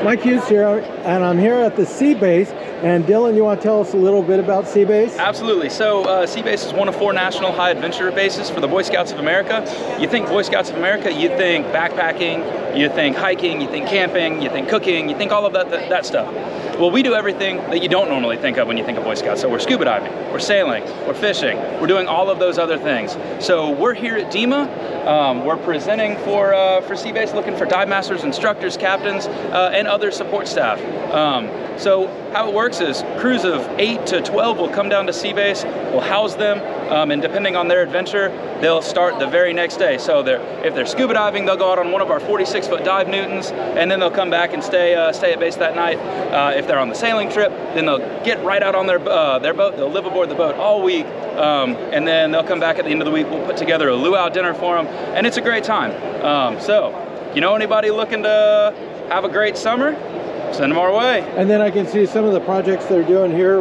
Mike Hughes here, and I'm here at the Sea Base. And Dylan, you want to tell us a little bit about Sea Base? Absolutely. So Sea Base is one of 4 national high adventure bases for the Boy Scouts of America. You think Boy Scouts of America, you think backpacking, you think hiking, you think camping, you think cooking, you think all of that stuff. Well, we do everything that you don't normally think of when you think of Boy Scouts. So we're scuba diving, we're sailing, we're fishing, we're doing all of those other things. So we're here at DEMA. We're presenting for Sea Base, looking for dive masters, instructors, captains, and other support staff. So how it works is crews of 8 to 12 will come down to Sea Base, we'll house them, and depending on their adventure, they'll start the very next day. So if they're scuba diving, they'll go out on one of our 46-foot dive Newtons, and then they'll come back and stay at base that night. If they're on the sailing trip, then they'll get right out on their boat, they'll live aboard the boat all week, and then they'll come back at the end of the week. We'll put together a luau dinner for them, and it's a great time. So, you know anybody looking to have a great summer? Send them our way. And then I can see some of the projects they're doing here,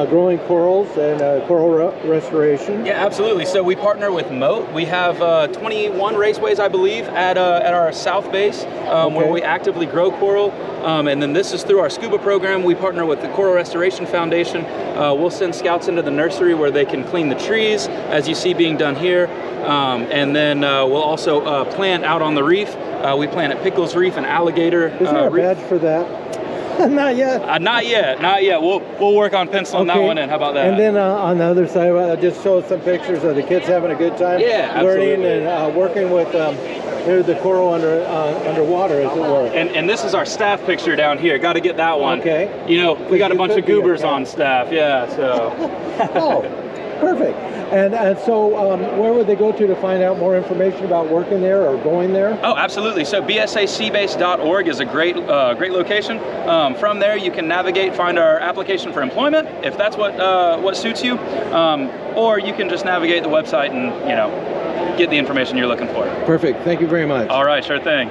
growing corals and coral restoration. Yeah, absolutely. So we partner with Moat. We have 21 raceways, I believe, at our south base, where we actively grow coral. And then this is through our scuba program. We partner with the Coral Restoration Foundation. We'll send scouts into the nursery where they can clean the trees, as you see being done here. And then we'll also plant out on the reef. We plant at Pickles Reef and Alligator Is there a badge for that? Not yet. Not yet. We'll work on penciling that one in. How about that? And then on the other side, I'll just show some pictures of the kids having a good time. Yeah, learning and working with the coral underwater, as it were. And this is our staff picture down here. Got to get that one. Okay. You know, we got a bunch of goobers on staff. Yeah. So. Oh, perfect. And so where would they go to find out more information about working there or going there? Oh, absolutely. So bsaseabase.org is a great location. From there, you can navigate, find our application for employment, if that's what suits you, or you can just navigate the website and get the information you're looking for. Perfect. Thank you very much. All right, sure thing.